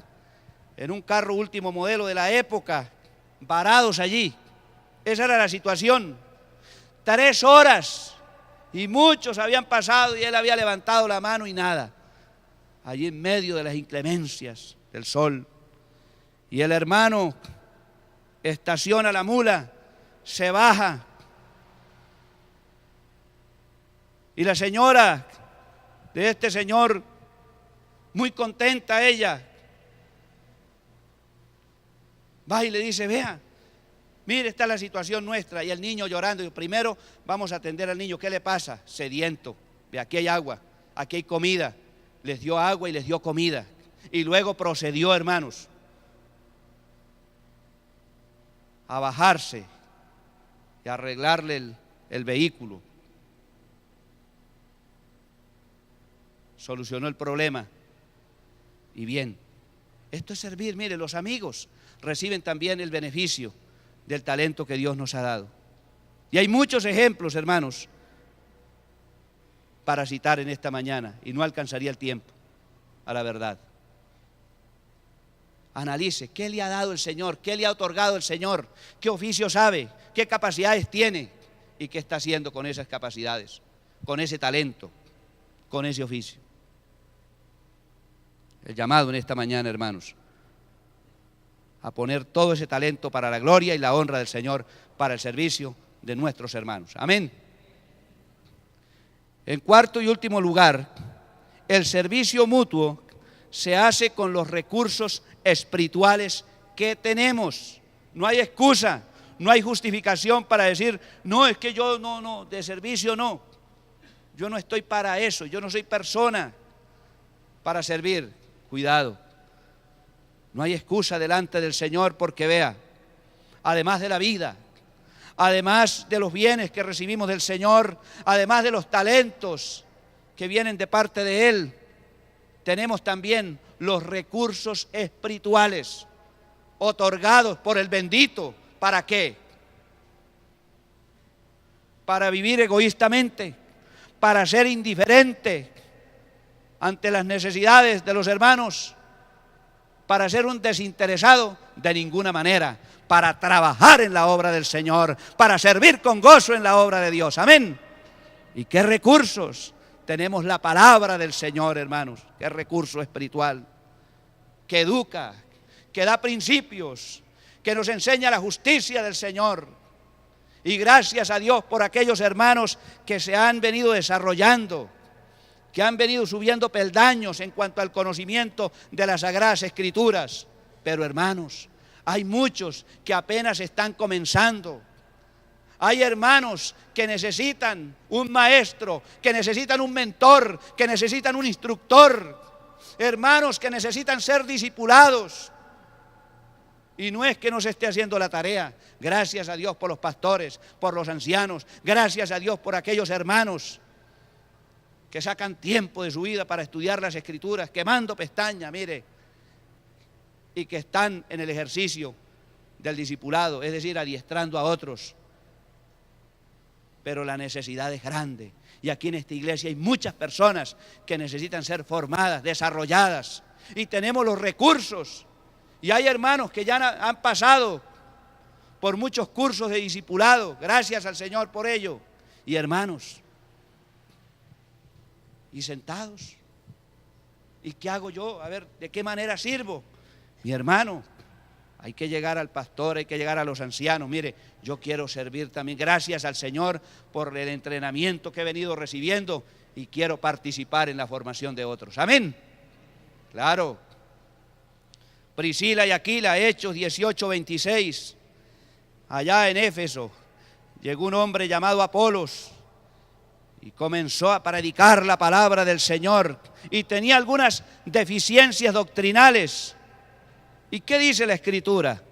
en un carro último modelo de la época, varados allí. Esa era la situación. 3 horas y muchos habían pasado y él había levantado la mano y nada. Allí en medio de las inclemencias del sol. Y el hermano estaciona la mula, se baja. Y la señora de este señor, muy contenta ella, va y le dice, vea, mire, esta es la situación nuestra. Y el niño llorando, y primero vamos a atender al niño, ¿qué le pasa? Sediento, ve, aquí hay agua, aquí hay comida. Les dio agua y les dio comida. Y luego procedió, hermanos, a bajarse y a arreglarle el vehículo. Solucionó el problema. Y bien, esto es servir. Mire, los amigos reciben también el beneficio del talento que Dios nos ha dado. Y hay muchos ejemplos, hermanos, para citar en esta mañana, y no alcanzaría el tiempo, a la verdad. Analice, ¿qué le ha dado el Señor? ¿Qué le ha otorgado el Señor? ¿Qué oficio sabe? ¿Qué capacidades tiene? ¿Y qué está haciendo con esas capacidades? Con ese talento, con ese oficio. El llamado en esta mañana, hermanos, a poner todo ese talento para la gloria y la honra del Señor, para el servicio de nuestros hermanos. Amén. En cuarto y último lugar, el servicio mutuo se hace con los recursos espirituales que tenemos. No hay excusa, no hay justificación para decir, no, es que yo no, de servicio no. Yo no estoy para eso, yo no soy persona para servir. Cuidado, no hay excusa delante del Señor, porque vea, además de la vida, además de los bienes que recibimos del Señor, además de los talentos que vienen de parte de Él, tenemos también los recursos espirituales otorgados por el bendito. ¿Para qué? Para vivir egoístamente, para ser indiferente ante las necesidades de los hermanos, para ser un desinteresado, de ninguna manera, para trabajar en la obra del Señor, para servir con gozo en la obra de Dios. Amén. ¿Y qué recursos? Tenemos la palabra del Señor, hermanos. Qué recurso espiritual que educa, que da principios, que nos enseña la justicia del Señor. Y gracias a Dios por aquellos hermanos que se han venido desarrollando, que han venido subiendo peldaños en cuanto al conocimiento de las Sagradas Escrituras. Pero hermanos, hay muchos que apenas están comenzando. Hay hermanos que necesitan un maestro, que necesitan un mentor, que necesitan un instructor. Hermanos que necesitan ser discipulados. Y no es que no se esté haciendo la tarea. Gracias a Dios por los pastores, por los ancianos. Gracias a Dios por aquellos hermanos que sacan tiempo de su vida para estudiar las Escrituras, quemando pestaña, mire, y que están en el ejercicio del discipulado, es decir, adiestrando a otros. Pero la necesidad es grande. Y aquí en esta iglesia hay muchas personas que necesitan ser formadas, desarrolladas. Y tenemos los recursos. Y hay hermanos que ya han pasado por muchos cursos de discipulado. Gracias al Señor por ello. Y hermanos, y sentados. ¿Y qué hago yo? A ver, ¿de qué manera sirvo? Mi hermano, hay que llegar al pastor, hay que llegar a los ancianos. Mire, yo quiero servir también. Gracias al Señor por el entrenamiento que he venido recibiendo y quiero participar en la formación de otros. Amén. Claro. Priscila y Aquila, Hechos 18:26. Allá en Éfeso llegó un hombre llamado Apolos y comenzó a predicar la palabra del Señor y tenía algunas deficiencias doctrinales. ¿Y qué dice la Escritura?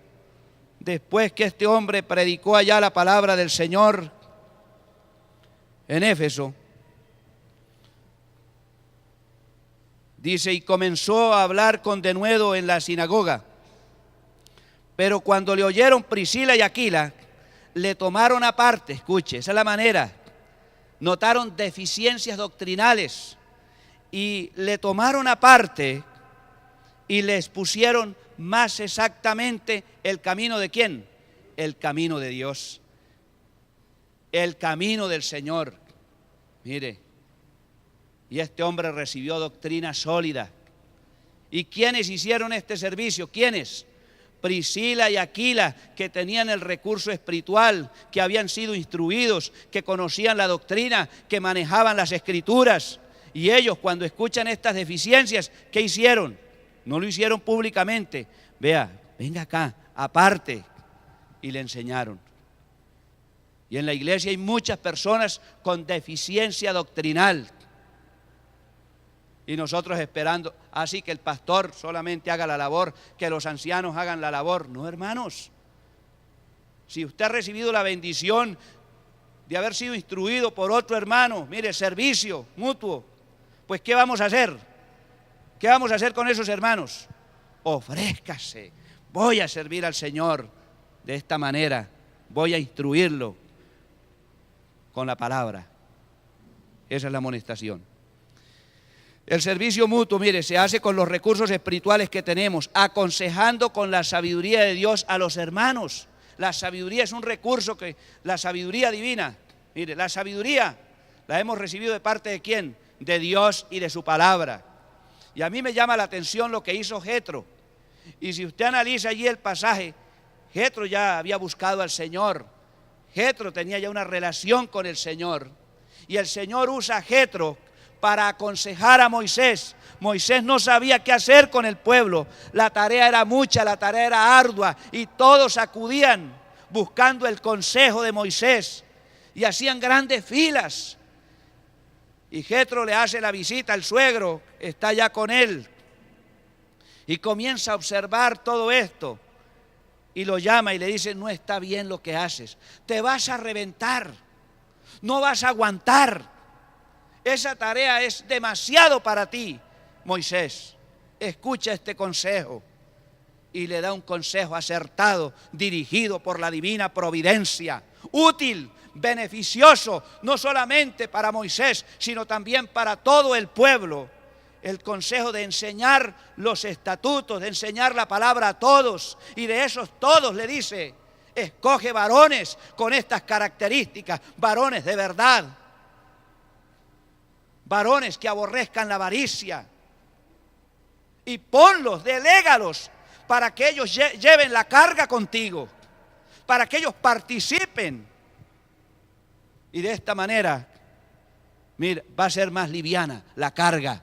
Después que este hombre predicó allá la palabra del Señor en Éfeso, dice, y comenzó a hablar con denuedo en la sinagoga. Pero cuando le oyeron Priscila y Aquila, le tomaron aparte. Escuche, esa es la manera. Notaron deficiencias doctrinales y le tomaron aparte y le expusieron más exactamente el camino de ¿quién? El camino de Dios, el camino del Señor. Mire, y este hombre recibió doctrina sólida. ¿Y quiénes hicieron este servicio? ¿Quiénes? Priscila y Aquila, que tenían el recurso espiritual, que habían sido instruidos, que conocían la doctrina, que manejaban las Escrituras. Y ellos, cuando escuchan estas deficiencias, ¿qué hicieron? No lo hicieron públicamente. Vea, venga acá, aparte. Y le enseñaron. Y en la iglesia hay muchas personas con deficiencia doctrinal. Y nosotros esperando, así que el pastor solamente haga la labor, que los ancianos hagan la labor. No, hermanos. Si usted ha recibido la bendición de haber sido instruido por otro hermano, mire, servicio mutuo, pues ¿qué vamos a hacer? ¿Qué vamos a hacer con esos hermanos? Ofrézcase, voy a servir al Señor de esta manera, voy a instruirlo con la palabra. Esa es la amonestación. El servicio mutuo, mire, se hace con los recursos espirituales que tenemos, aconsejando con la sabiduría de Dios a los hermanos. La sabiduría es un recurso que, la sabiduría divina, mire, la sabiduría la hemos recibido de parte de ¿quién? De Dios y de su palabra. Y a mí me llama la atención lo que hizo Jetro. Y si usted analiza allí el pasaje, Jetro ya había buscado al Señor. Jetro tenía ya una relación con el Señor. Y el Señor usa a Jetro para aconsejar a Moisés. Moisés no sabía qué hacer con el pueblo. La tarea era mucha, la tarea era ardua y todos acudían buscando el consejo de Moisés y hacían grandes filas. Y Jetro le hace la visita al suegro, está ya con él y comienza a observar todo esto y lo llama y le dice: no está bien lo que haces, te vas a reventar, no vas a aguantar, esa tarea es demasiado para ti. Moisés, escucha este consejo. Y le da un consejo acertado, dirigido por la divina providencia, útil, beneficioso, no solamente para Moisés, sino también para todo el pueblo. El consejo de enseñar los estatutos, de enseñar la palabra a todos, y de esos todos le dice: escoge varones con estas características, varones de verdad, varones que aborrezcan la avaricia, y ponlos, delégalos, para que ellos lleven la carga contigo, para que ellos participen. Y de esta manera, mira, va a ser más liviana la carga.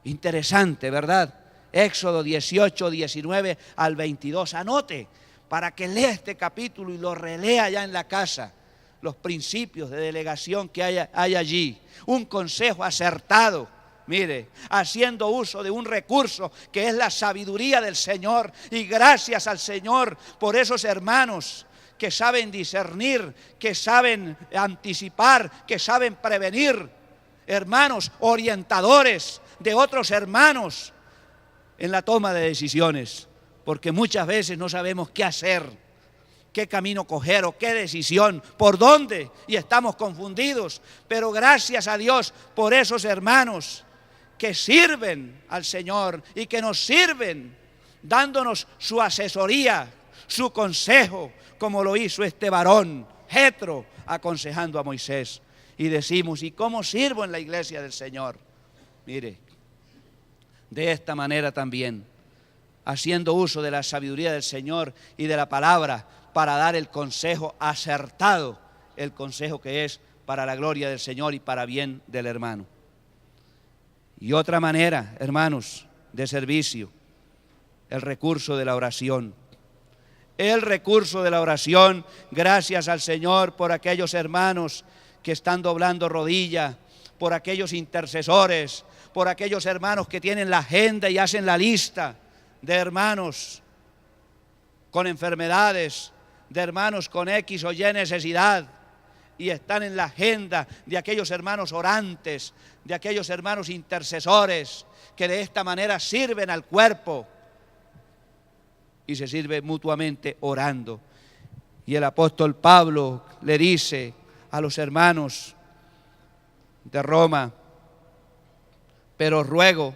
Interesante, ¿verdad? Éxodo 18, 19 al 22. Anote para que lea este capítulo y lo relea ya en la casa. Los principios de delegación que hay allí. Un consejo acertado. Mire, haciendo uso de un recurso que es la sabiduría del Señor. Y gracias al Señor por esos hermanos que saben discernir, que saben anticipar, que saben prevenir. Hermanos orientadores de otros hermanos en la toma de decisiones. Porque muchas veces no sabemos qué hacer, qué camino coger o qué decisión, por dónde, y estamos confundidos. Pero gracias a Dios por esos hermanos que sirven al Señor y que nos sirven dándonos su asesoría, su consejo, como lo hizo este varón, Jetro, aconsejando a Moisés. Y decimos: ¿y cómo sirvo en la iglesia del Señor? Mire, de esta manera también, haciendo uso de la sabiduría del Señor y de la palabra para dar el consejo acertado, el consejo que es para la gloria del Señor y para bien del hermano. Y otra manera, hermanos, de servicio, el recurso de la oración. El recurso de la oración, gracias al Señor por aquellos hermanos que están doblando rodilla, por aquellos intercesores, por aquellos hermanos que tienen la agenda y hacen la lista de hermanos con enfermedades, de hermanos con X o Y necesidad, y están en la agenda de aquellos hermanos orantes, de aquellos hermanos intercesores, que de esta manera sirven al cuerpo y se sirve mutuamente orando. Y el apóstol Pablo le dice a los hermanos de Roma: pero ruego,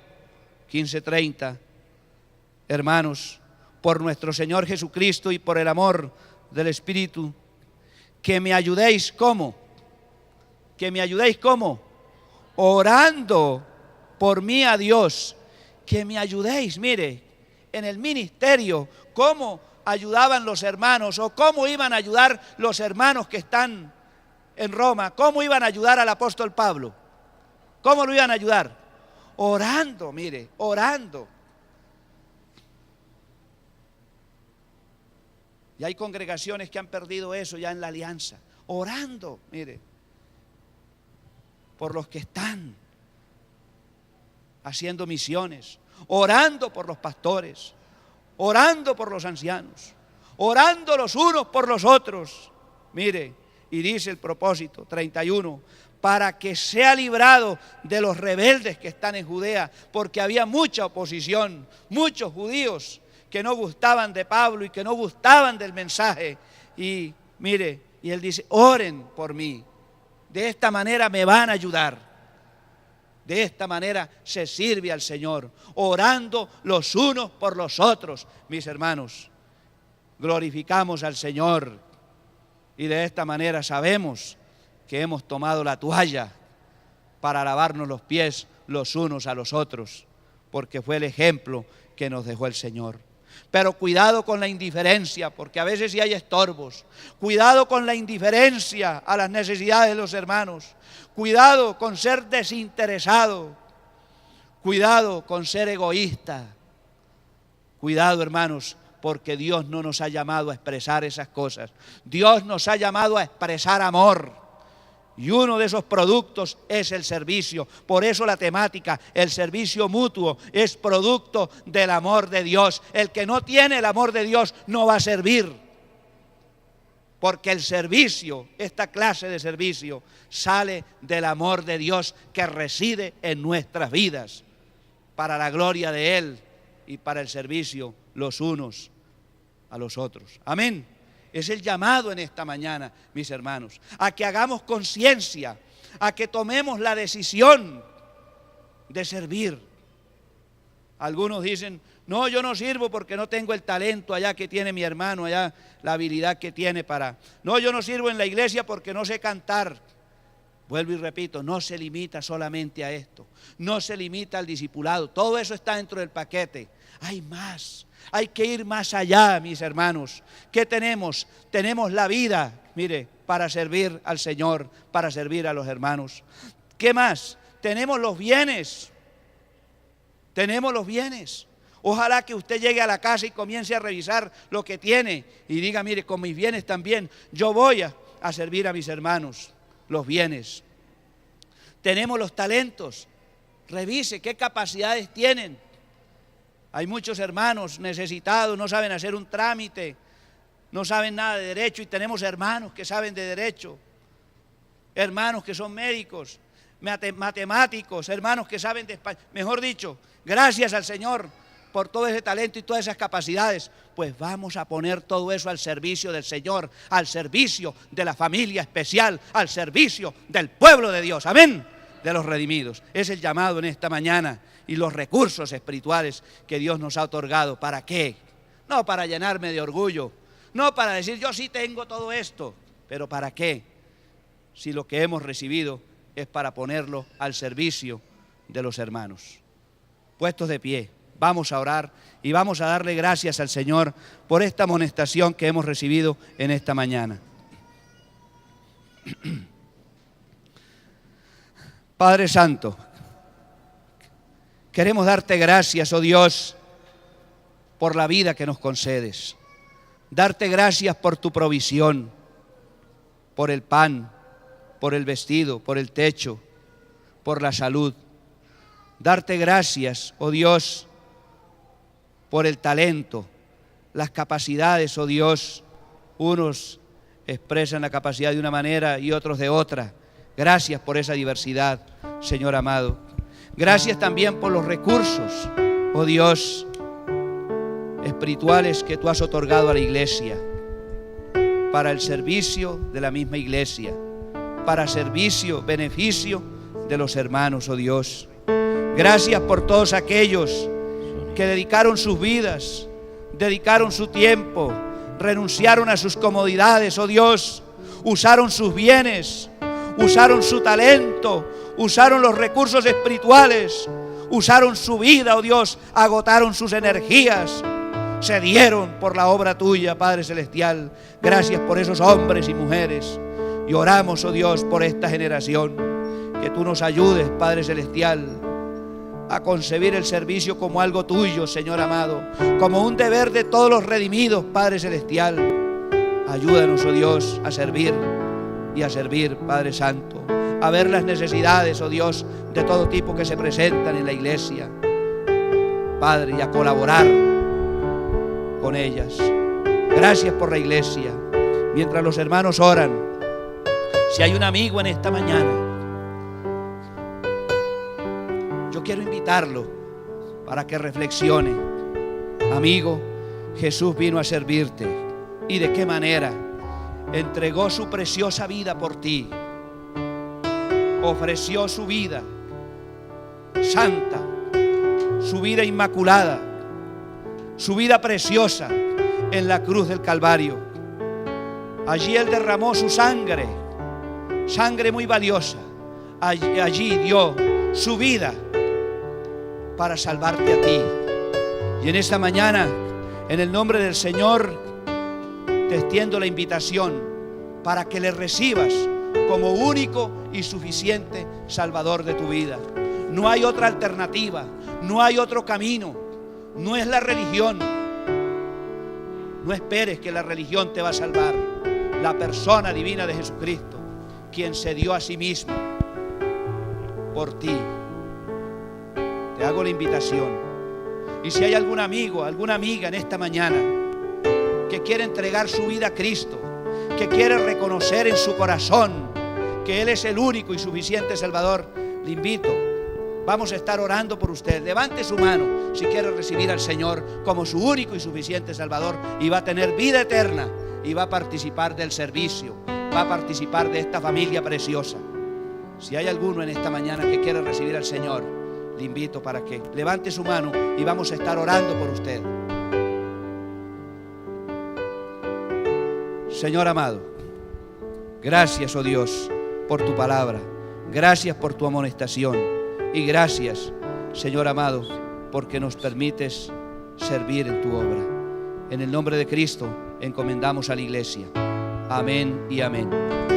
15:30, hermanos, por nuestro Señor Jesucristo y por el amor del Espíritu, que me ayudéis. ¿Cómo? Que me ayudéis. ¿Cómo? Orando por mí a Dios. Que me ayudéis. Mire, en el ministerio, ¿cómo ayudaban los hermanos? ¿O cómo iban a ayudar los hermanos que están en Roma? ¿Cómo iban a ayudar al apóstol Pablo? ¿Cómo lo iban a ayudar? Orando, mire, orando. Y hay congregaciones que han perdido eso ya en la alianza. Orando, mire, por los que están haciendo misiones, orando por los pastores, orando por los ancianos, orando los unos por los otros. Mire, y dice el propósito 31, para que sea librado de los rebeldes que están en Judea, porque había mucha oposición, muchos judíos que no gustaban de Pablo y que no gustaban del mensaje. Y mire, y él dice: oren por mí, de esta manera me van a ayudar. De esta manera se sirve al Señor, orando los unos por los otros. Mis hermanos, glorificamos al Señor y de esta manera sabemos que hemos tomado la toalla para lavarnos los pies los unos a los otros, porque fue el ejemplo que nos dejó el Señor. Pero cuidado con la indiferencia, porque a veces sí hay estorbos. Cuidado con la indiferencia a las necesidades de los hermanos. Cuidado con ser desinteresado. Cuidado con ser egoísta. Cuidado, hermanos, porque Dios no nos ha llamado a expresar esas cosas. Dios nos ha llamado a expresar amor. Y uno de esos productos es el servicio. Por eso la temática, el servicio mutuo, es producto del amor de Dios. El que no tiene el amor de Dios no va a servir. Porque el servicio, esta clase de servicio, sale del amor de Dios que reside en nuestras vidas. Para la gloria de Él y para el servicio los unos a los otros. Amén. Es el llamado en esta mañana, mis hermanos, a que hagamos conciencia, a que tomemos la decisión de servir. Algunos dicen, no, yo no sirvo porque no tengo el talento allá que tiene mi hermano, allá la habilidad que tiene para... No, yo no sirvo en la iglesia porque no sé cantar. Vuelvo y repito, no se limita solamente a esto, no se limita al discipulado, todo eso está dentro del paquete. Hay más. Hay que ir más allá, mis hermanos. ¿Qué tenemos? Tenemos la vida, mire, para servir al Señor, para servir a los hermanos. ¿Qué más? Tenemos los bienes. Tenemos los bienes. Ojalá que usted llegue a la casa y comience a revisar lo que tiene y diga, mire, con mis bienes también, yo voy a servir a mis hermanos, los bienes. Tenemos los talentos. Revise qué capacidades tienen. Hay muchos hermanos necesitados, no saben hacer un trámite, no saben nada de derecho, y tenemos hermanos que saben de derecho, hermanos que son médicos, matemáticos, hermanos que saben de español. Mejor dicho, gracias al Señor por todo ese talento y todas esas capacidades. Pues vamos a poner todo eso al servicio del Señor, al servicio de la familia especial, al servicio del pueblo de Dios. Amén. De los redimidos. Es el llamado en esta mañana. Y los recursos espirituales que Dios nos ha otorgado. ¿Para qué? No para llenarme de orgullo, no para decir yo sí tengo todo esto, pero ¿para qué? Si lo que hemos recibido es para ponerlo al servicio de los hermanos. Puestos de pie, vamos a orar y vamos a darle gracias al Señor por esta amonestación que hemos recibido en esta mañana. Padre Santo, queremos darte gracias, oh Dios, por la vida que nos concedes. Darte gracias por tu provisión, por el pan, por el vestido, por el techo, por la salud. Darte gracias, oh Dios, por el talento, las capacidades, oh Dios. Unos expresan la capacidad de una manera y otros de otra. Gracias por esa diversidad, Señor amado. Gracias también por los recursos, oh Dios, espirituales que tú has otorgado a la iglesia, para el servicio de la misma iglesia, para servicio, beneficio de los hermanos, oh Dios. Gracias por todos aquellos que dedicaron sus vidas, dedicaron su tiempo, renunciaron a sus comodidades, oh Dios, usaron sus bienes, usaron su talento, usaron los recursos espirituales, usaron su vida, oh Dios, agotaron sus energías, se dieron por la obra tuya, Padre Celestial. Gracias por esos hombres y mujeres. Y oramos, oh Dios, por esta generación, que tú nos ayudes, Padre Celestial, a concebir el servicio como algo tuyo, Señor amado, como un deber de todos los redimidos, Padre Celestial. Ayúdanos, oh Dios, a servir y a servir, Padre Santo, a ver las necesidades, oh Dios, de todo tipo que se presentan en la iglesia, Padre, y a colaborar con ellas. Gracias por la iglesia. Mientras los hermanos oran, si hay un amigo en esta mañana, yo quiero invitarlo para que reflexione. Amigo, Jesús vino a servirte. ¿Y de qué manera? Entregó su preciosa vida por ti. Ofreció su vida santa, su vida inmaculada, su vida preciosa en la cruz del Calvario. Allí Él derramó su sangre, sangre muy valiosa. Allí dio su vida para salvarte a ti. Y en esta mañana En el nombre del Señor te extiendo la invitación para que le recibas como único y suficiente Salvador de tu vida. No hay otra alternativa, no hay otro camino, no es la religión. No esperes que la religión te va a salvar. La persona divina de Jesucristo, quien se dio a sí mismo por ti. Te hago la invitación. Y si hay algún amigo, alguna amiga en esta mañana que quiere entregar su vida a Cristo, que quiere reconocer en su corazón que Él es el único y suficiente Salvador, le invito. Vamos a estar orando por usted. Levante su mano si quiere recibir al Señor como su único y suficiente Salvador, y va a tener vida eterna y va a participar del servicio, va a participar de esta familia preciosa. Si hay alguno en esta mañana que quiere recibir al Señor, le invito para que levante su mano y vamos a estar orando por usted. Señor amado, gracias, oh Dios, por tu palabra. Gracias por tu amonestación. Y gracias, Señor amado, porque nos permites servir en tu obra. En el nombre de Cristo encomendamos a la iglesia. Amén y amén.